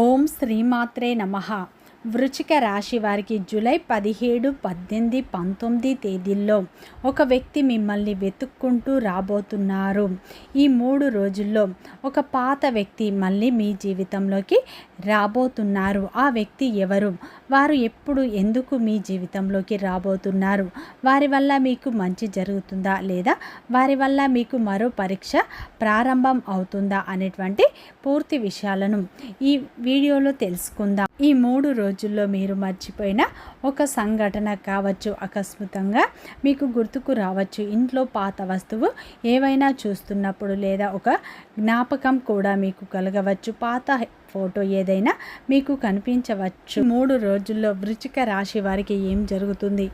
ఓం శ్రీమాత్రే నమః. వృశ్చిక రాశి వారికి జూలై 17, 18, 19 తేదీల్లో ఒక వ్యక్తి మిమ్మల్ని వెతుక్కుంటూ రాబోతున్నారు. ఈ 3 రోజుల్లో ఒక పాత వ్యక్తి మళ్ళీ మీ జీవితంలోకి రాబోతున్నారు. ఆ వ్యక్తి ఎవరు? వారు ఎప్పుడు ఎందుకు మీ జీవితంలోకి రాబోతున్నారు? వారి వల్ల మీకు మంచి జరుగుతుందా, లేదా వారి వల్ల మీకు మరో పరీక్ష ప్రారంభం అవుతుందా అనేటువంటి పూర్తి విషయాలను ఈ వీడియోలో తెలుసుకుందాం. ఈ 3 రోజుల్లో మీరు మర్చిపోయిన ఒక సంఘటన కావచ్చు, అకస్మాత్తుగా మీకు గుర్తుకు రావచ్చు. ఇంట్లో పాత వస్తువు ఏవైనా చూస్తున్నప్పుడు లేదా ఒక జ్ఞాపకం కూడా మీకు కలగవచ్చు. పాత ఫోటో ఏదైనా మీకు కనిపించవచ్చు. 3 రోజుల్లో వృశ్చిక రాశి వారికి ఏం జరుగుతుంది?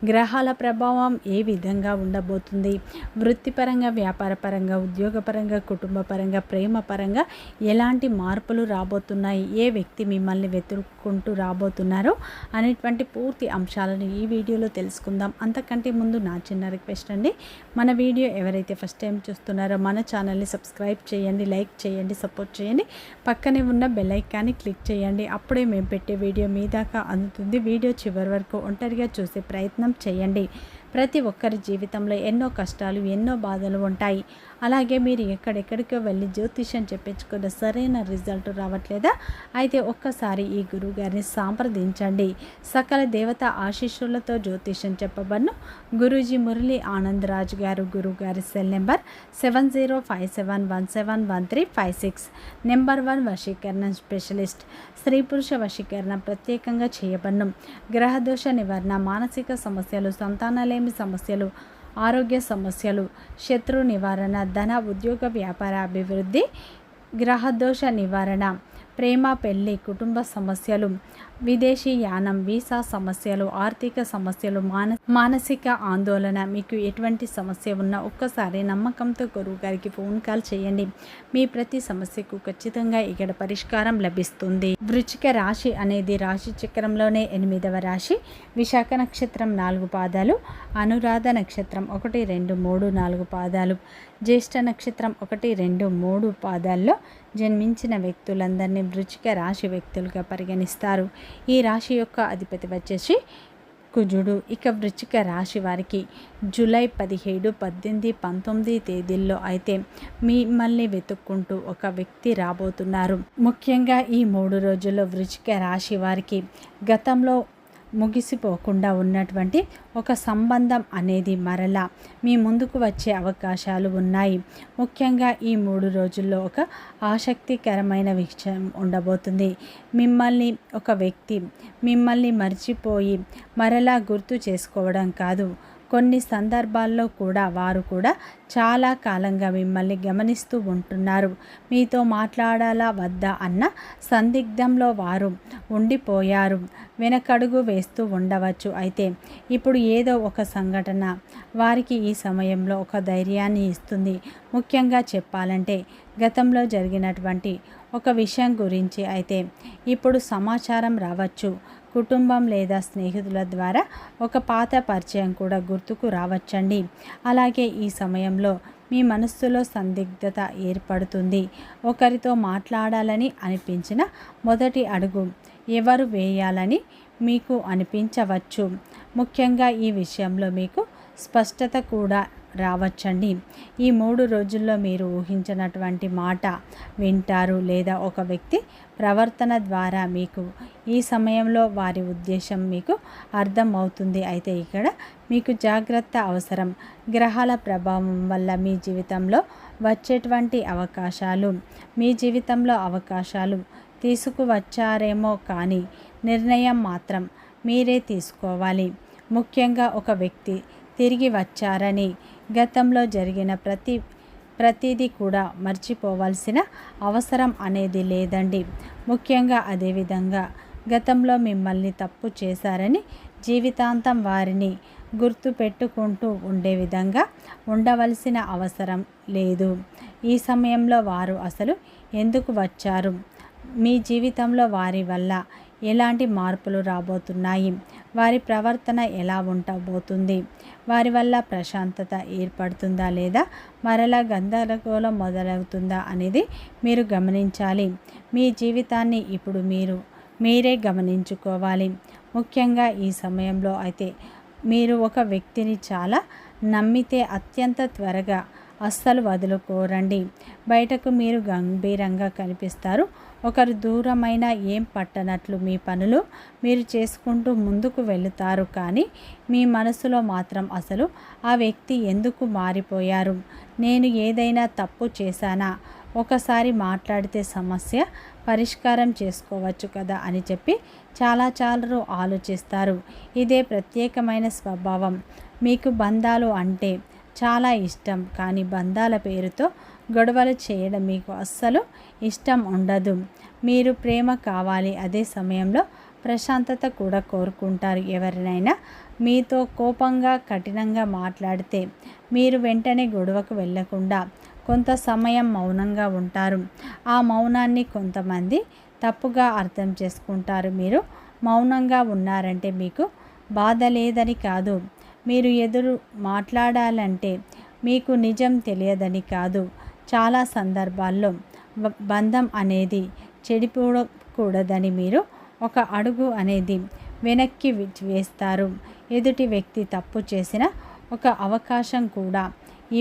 గ్రహాల ప్రభావం ఏ విధంగా ఉండబోతుంది? వృత్తిపరంగా, వ్యాపారపరంగా, ఉద్యోగపరంగా, కుటుంబపరంగా, ప్రేమపరంగా ఎలాంటి మార్పులు రాబోతున్నాయి? ఏ వ్యక్తి మిమ్మల్ని వెతుక్కుంటూ రాబోతున్నారో అనేటువంటి పూర్తి అంశాలను ఈ వీడియోలో తెలుసుకుందాం. అంతకంటే ముందు నా చిన్న రిక్వెస్ట్ అండి, మన వీడియో ఎవరైతే ఫస్ట్ టైం చూస్తున్నారో మన ఛానల్ని సబ్స్క్రైబ్ చేయండి, లైక్ చేయండి, సపోర్ట్ చేయండి. పక్కనే ఉన్న బెల్ ఐకాన్ని క్లిక్ చేయండి. అప్పుడే మేము పెట్టే వీడియో మీ దాకా అందుతుంది. వీడియో చివరి వరకు ఒంటరిగా చూసే ప్రయత్నం చేయండి. ప్రతి ఒక్కరి జీవితంలో ఎన్నో కష్టాలు, ఎన్నో బాధలు ఉంటాయి. అలాగే మీరు ఎక్కడెక్కడికో వెళ్ళి జ్యోతిష్యం చెప్పించుకున్న సరైన రిజల్ట్ రావట్లేదా? అయితే ఒక్కసారి ఈ గురువుగారిని సంప్రదించండి. సకల దేవత ఆశీస్సులతో జ్యోతిష్యం చెప్పబడును. గురూజీ మురళీ ఆనంద్ రాజు గారు. గురువుగారి సెల్ నెంబర్ 7057171356. నెంబర్ 1 వశీకరణ స్పెషలిస్ట్. స్త్రీ పురుష వశీకరణ ప్రత్యేకంగా చేయబడును. గ్రహదోష నివారణ, మానసిక సమస్యలు, సంతానలేమి సమస్యలు, ఆరోగ్య సమస్యలు, శత్రు నివారణ, ధన, ఉద్యోగ, వ్యాపార అభివృద్ధి, గ్రహదోష నివారణ, ప్రేమ, పెళ్లి, కుటుంబ సమస్యలు, విదేశీ యానం, వీసా సమస్యలు, ఆర్థిక సమస్యలు, మానసిక ఆందోళన, మీకు ఎటువంటి సమస్య ఉన్నా ఒక్కసారి నమ్మకంతో గురువు గారికి ఫోన్ కాల్ చేయండి. మీ ప్రతి సమస్యకు ఖచ్చితంగా ఇక్కడ పరిష్కారం లభిస్తుంది. వృశ్చిక రాశి అనేది రాశి చక్రంలోనే 8వ రాశి. విశాఖ నక్షత్రం 4 పాదాలు, అనురాధ నక్షత్రం 1, 2, 3, 4 పాదాలు, జ్యేష్ఠ నక్షత్రం 1, 2, 3 పాదాల్లో జన్మించిన వ్యక్తులందరినీ వృశ్చిక రాశి వ్యక్తులుగా పరిగణిస్తారు. ఈ రాశి యొక్క అధిపతి వచ్చేసి కుజుడు. ఇక వృశ్చిక రాశి వారికి జూలై 17, 18, 19 తేదీల్లో అయితే మిమ్మల్ని వెతుక్కుంటూ ఒక వ్యక్తి రాబోతున్నారు. ముఖ్యంగా ఈ 3 రోజుల్లో వృశ్చిక రాశి వారికి గతంలో ముగిసిపోకుండా ఉన్నటువంటి ఒక సంబంధం అనేది మరలా మీ ముందుకు వచ్చే అవకాశాలు ఉన్నాయి. ముఖ్యంగా ఈ 3 రోజుల్లో ఒక ఆసక్తికరమైన విషయం ఉండబోతుంది. ఒక వ్యక్తి మిమ్మల్ని మర్చిపోయి మరలా గుర్తు చేసుకోవడం కాదు, కొన్ని సందర్భాల్లో కూడా వారు కూడా చాలా కాలంగా మిమ్మల్ని గమనిస్తూ ఉంటున్నారు. మీతో మాట్లాడాలా వద్దా అన్న సందిగ్ధంలో వారు ఉండిపోయారు. వెనకడుగు వేస్తూ ఉండవచ్చు. అయితే ఇప్పుడు ఏదో ఒక సంఘటన వారికి ఈ సమయంలో ఒక ధైర్యాన్ని ఇస్తుంది. ముఖ్యంగా చెప్పాలంటే గతంలో జరిగినటువంటి ఒక విషయం గురించి అయితే ఇప్పుడు సమాచారం రావచ్చు. కుటుంబం లేదా స్నేహితుల ద్వారా ఒక పాత పరిచయం కూడా గుర్తుకు రావచ్చండి. అలాగే ఈ సమయంలో మీ మనస్సులో సందిగ్ధత ఏర్పడుతుంది. ఒకరితో మాట్లాడాలని అనిపించిన మొదటి అడుగు ఎవరు వేయాలని మీకు అనిపించవచ్చు. ముఖ్యంగా ఈ విషయంలో మీకు స్పష్టత కూడా రావచ్చండి. ఈ 3 రోజుల్లో మీరు ఊహించినటువంటి మాట వింటారు, లేదా ఒక వ్యక్తి ప్రవర్తన ద్వారా మీకు ఈ సమయంలో వారి ఉద్దేశం మీకు అర్థం అవుతుంది. అయితే ఇక్కడ మీకు జాగ్రత్త అవసరం. గ్రహాల ప్రభావం వల్ల మీ జీవితంలో వచ్చేటువంటి అవకాశాలు తీసుకువచ్చారేమో కానీ నిర్ణయం మాత్రం మీరే తీసుకోవాలి. ముఖ్యంగా ఒక వ్యక్తి తిరిగి వచ్చారని గతంలో జరిగిన ప్రతిదీ కూడా మర్చిపోవాల్సిన అవసరం అనేది లేదండి. ముఖ్యంగా అదేవిధంగా గతంలో మిమ్మల్ని తప్పు చేశారని జీవితాంతం వారిని గుర్తు పెట్టుకుంటూ ఉండే విధంగా ఉండవలసిన అవసరం లేదు. ఈ సమయంలో వారు అసలు ఎందుకు వచ్చారు, మీ జీవితంలో వారి వల్ల ఎలాంటి మార్పులు రాబోతున్నాయి, వారి ప్రవర్తన ఎలా ఉండబోతుంది, వారి వల్ల ప్రశాంతత ఏర్పడుతుందా లేదా మరలా గందరగోళం మొదలవుతుందా అనేది మీరు గమనించాలి. మీ జీవితాన్ని ఇప్పుడు మీరే గమనించుకోవాలి. ముఖ్యంగా ఈ సమయంలో అయితే మీరు ఒక వ్యక్తిని చాలా నమ్మితే అత్యంత త్వరగా అస్సలు వదులుకోరండి. బయటకు మీరు గంభీరంగా కనిపిస్తారు. ఒకరు దూరమైన ఏం పట్టనట్లు మీ పనులు మీరు చేసుకుంటూ ముందుకు వెళుతారు. కానీ మీ మనసులో మాత్రం అసలు ఆ వ్యక్తి ఎందుకు మారిపోయారు, నేను ఏదైనా తప్పు చేశానా, ఒకసారి మాట్లాడితే సమస్య పరిష్కారం చేసుకోవచ్చు కదా అని చెప్పి చాలా ఆలోచిస్తారు. ఇదే ప్రత్యేకమైన స్వభావం. మీకు బంధాలు అంటే చాలా ఇష్టం, కానీ బంధాల పేరుతో గొడవలు చేయడం మీకు అస్సలు ఇష్టం ఉండదు. మీరు ప్రేమ కావాలి, అదే సమయంలో ప్రశాంతత కూడా కోరుకుంటారు. ఎవరినైనా మీతో కోపంగా కఠినంగా మాట్లాడితే మీరు వెంటనే గొడవకు వెళ్ళకుండా కొంత సమయం మౌనంగా ఉంటారు. ఆ మౌనాన్ని కొంతమంది తప్పుగా అర్థం చేసుకుంటారు. మీరు మౌనంగా ఉన్నారంటే మీకు బాధ లేదని కాదు, మీరు ఎదురు మాట్లాడాలంటే మీకు నిజం తెలియదని కాదు. చాలా సందర్భాల్లో బంధం అనేది చెడిపోకూడదని మీరు ఒక అడుగు అనేది వెనక్కి వేస్తారు. ఎదుటి వ్యక్తి తప్పు చేసిన ఒక అవకాశం కూడా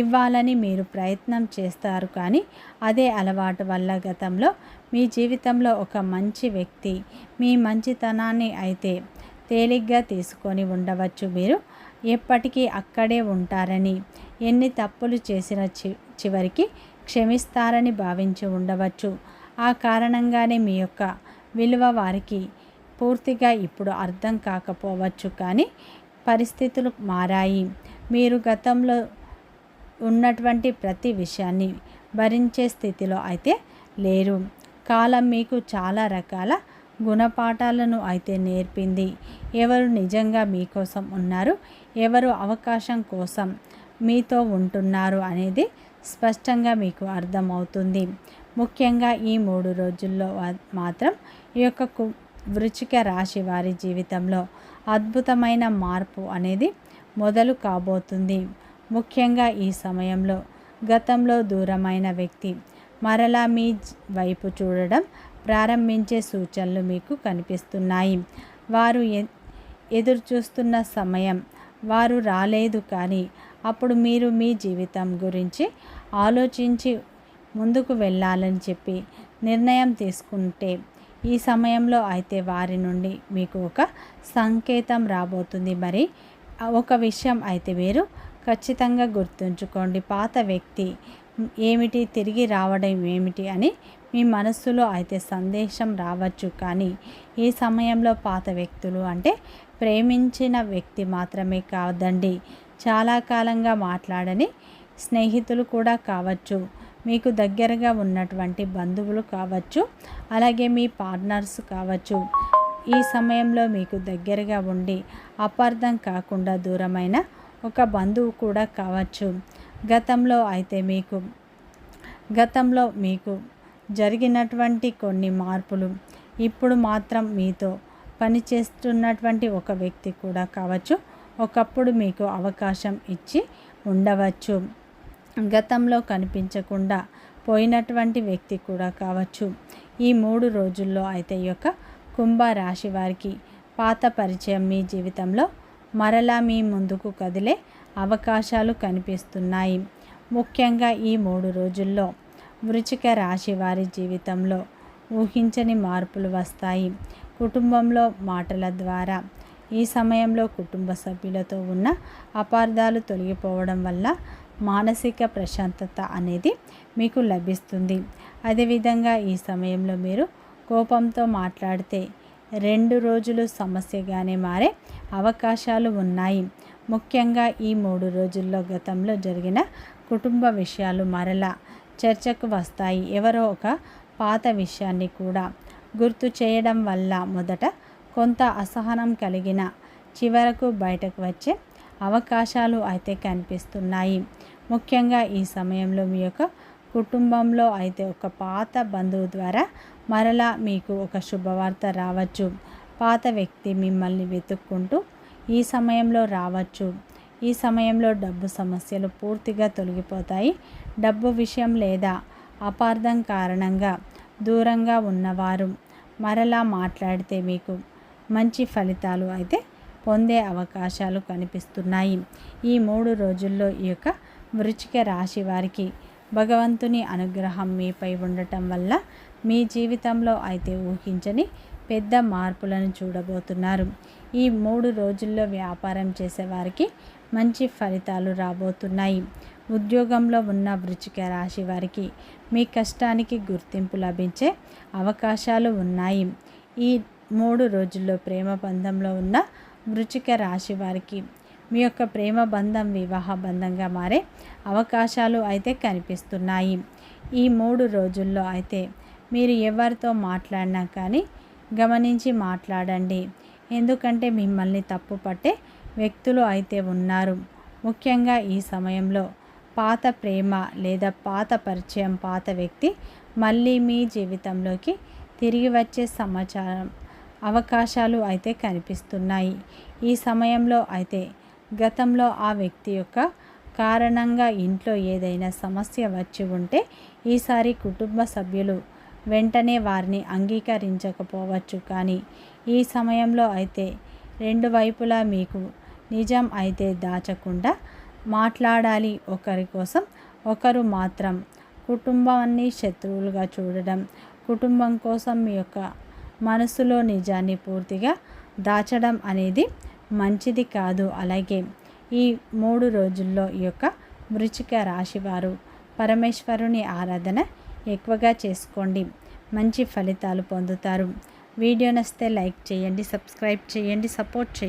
ఇవ్వాలని మీరు ప్రయత్నం చేస్తారు. కానీ అదే అలవాటు వల్ల గతంలో మీ జీవితంలో ఒక మంచి వ్యక్తి మీ మంచితనాన్ని అయితే తేలిగ్గా తీసుకొని ఉండవచ్చు. మీరు ఎప్పటికీ అక్కడే ఉంటారని, ఎన్ని తప్పులు చేసిన చివరికి క్షమిస్తారని భావించి ఉండవచ్చు. ఆ కారణంగానే మీ యొక్క విలువ వారికి పూర్తిగా ఇప్పుడు అర్థం కాకపోవచ్చు. కానీ పరిస్థితులు మారాయి. మీరు గతంలో ఉన్నటువంటి ప్రతి విషయాన్ని భరించే స్థితిలో అయితే లేరు. కాలం మీకు చాలా రకాల గుణపాఠాలను అయితే నేర్పింది. ఎవరు నిజంగా మీకోసం ఉన్నారు, ఎవరు అవకాశం కోసం మీతో ఉంటున్నారు అనేది స్పష్టంగా మీకు అర్థమవుతుంది. ముఖ్యంగా ఈ 3 రోజుల్లో మాత్రం ఈ యొక్క వృశ్చిక రాశి వారి జీవితంలో అద్భుతమైన మార్పు అనేది మొదలు కాబోతుంది. ముఖ్యంగా ఈ సమయంలో గతంలో దూరమైన వ్యక్తి మరలా మీ వైపు చూడడం ప్రారంభించే సూచనలు మీకు కనిపిస్తున్నాయి. వారు ఎదురు చూస్తున్న సమయం వారు రాలేదు, కానీ అప్పుడు మీరు మీ జీవితం గురించి ఆలోచించి ముందుకు వెళ్ళాలని చెప్పి నిర్ణయం తీసుకుంటే ఈ సమయంలో అయితే వారి నుండి మీకు ఒక సంకేతం రాబోతుంది. మరి ఒక విషయం అయితే మీరు ఖచ్చితంగా గుర్తుంచుకోండి. పాత వ్యక్తి ఏమిటి, తిరిగి రావడం ఏమిటి అని మీ మనస్సులో అయితే సందేశం రావచ్చు. కానీ ఈ సమయంలో పాత వ్యక్తులు అంటే ప్రేమించిన వ్యక్తి మాత్రమే కాదండి, చాలా కాలంగా మాట్లాడని స్నేహితులు కూడా కావచ్చు, మీకు దగ్గరగా ఉన్నటువంటి బంధువులు కావచ్చు, అలాగే మీ పార్ట్నర్స్ కావచ్చు. ఈ సమయంలో మీకు దగ్గరగా ఉండి అపార్థం కాకుండా దూరమైన ఒక బంధువు కూడా కావచ్చు. గతంలో మీకు జరిగినటువంటి కొన్ని మార్పులు ఇప్పుడు మాత్రం మీతో పనిచేస్తున్నటువంటి ఒక వ్యక్తి కూడా కావచ్చు. ఒకప్పుడు మీకు అవకాశం ఇచ్చి ఉండవచ్చు. గతంలో కనిపించకుండా పోయినటువంటి వ్యక్తి కూడా కావచ్చు. ఈ 3 రోజుల్లో అయితే ఈ యొక్క కుంభరాశి వారికి పాత పరిచయం మీ జీవితంలో మరలా మీ ముందుకు కదిలే అవకాశాలు కనిపిస్తున్నాయి. ముఖ్యంగా ఈ 3 రోజుల్లో వృశ్చిక రాశి వారి జీవితంలో ఊహించని మార్పులు వస్తాయి. కుటుంబంలో మాటల ద్వారా ఈ సమయంలో కుటుంబ సభ్యులతో ఉన్న అపార్థాలు తొలగిపోవడం వల్ల మానసిక ప్రశాంతత అనేది మీకు లభిస్తుంది. అదేవిధంగా ఈ సమయంలో మీరు కోపంతో మాట్లాడితే 2 రోజులు సమస్యగానే మారే అవకాశాలు ఉన్నాయి. ముఖ్యంగా ఈ 3 రోజుల్లో గతంలో జరిగిన కుటుంబ విషయాలు మరలా చర్చకు వస్తాయి. ఎవరో ఒక పాత విషయాన్ని కూడా గుర్తు చేయడం వల్ల మొదట కొంత అసహనం కలిగిన చివరకు బయటకు వచ్చే అవకాశాలు అయితే కనిపిస్తున్నాయి. ముఖ్యంగా ఈ సమయంలో మీ యొక్క కుటుంబంలో అయితే ఒక పాత బంధువు ద్వారా మరలా మీకు ఒక శుభవార్త రావచ్చు. పాత వ్యక్తి మిమ్మల్ని వెతుక్కుంటూ ఈ సమయంలో రావచ్చు. ఈ సమయంలో డబ్బు సమస్యలు పూర్తిగా తొలగిపోతాయి. డబ్బు విషయం లేదా అపార్థం కారణంగా దూరంగా ఉన్నవారు మరలా మాట్లాడితే మీకు మంచి ఫలితాలు అయితే పొందే అవకాశాలు కనిపిస్తున్నాయి. ఈ 3 రోజుల్లో ఈ యొక్క వృశ్చిక రాశి వారికి భగవంతుని అనుగ్రహం మీపై ఉండటం వల్ల మీ జీవితంలో అయితే ఊహించని పెద్ద మార్పులను చూడబోతున్నారు. ఈ 3 రోజుల్లో వ్యాపారం చేసేవారికి మంచి ఫలితాలు రాబోతున్నాయి. ఉద్యోగంలో ఉన్న వృశ్చిక రాశి వారికి మీ కష్టానికి గుర్తింపు లభించే అవకాశాలు ఉన్నాయి. ఈ 3 రోజుల్లో ప్రేమ బంధంలో ఉన్న వృశ్చిక రాశి వారికి మీ యొక్క ప్రేమ బంధం వివాహ బంధంగా మారే అవకాశాలు అయితే కనిపిస్తున్నాయి. ఈ 3 రోజుల్లో అయితే మీరు ఎవరితో మాట్లాడినా కానీ గమనించి మాట్లాడండి. ఎందుకంటే మిమ్మల్ని తప్పు పట్టే వ్యక్తులు అయితే ఉన్నారు. ముఖ్యంగా ఈ సమయంలో పాత ప్రేమ లేదా పాత పరిచయం, పాత వ్యక్తి మళ్ళీ మీ జీవితంలోకి తిరిగి వచ్చే అవకాశాలు అయితే కనిపిస్తున్నాయి. ఈ సమయంలో అయితే గతంలో ఆ వ్యక్తి యొక్క కారణంగా ఇంట్లో ఏదైనా సమస్య వచ్చి ఉంటే ఈసారి కుటుంబ సభ్యులు వెంటనే వారిని అంగీకరించకపోవచ్చు. కానీ ఈ సమయంలో అయితే 2 వైపులా మీకు నిజం అయితే దాచకుండా మాట్లాడాలి. ఒకరి కోసం ఒకరు మాత్రం కుటుంబాన్ని శత్రువులుగా చూడడం, కుటుంబం కోసం మీ యొక్క మనసులో నిజాన్ని పూర్తిగా దాచడం అనేది మంచిది కాదు. అలాగే ఈ 3 రోజుల్లో ఈ యొక్క వృశ్చిక రాశి వారు పరమేశ్వరుని ఆరాధన ఎక్కువగా చేసుకోండి. మంచి ఫలితాలు పొందుతారు. వీడియో నచ్చితే లైక్ చేయండి, సబ్స్క్రైబ్ చేయండి, సపోర్ట్ చేయండి.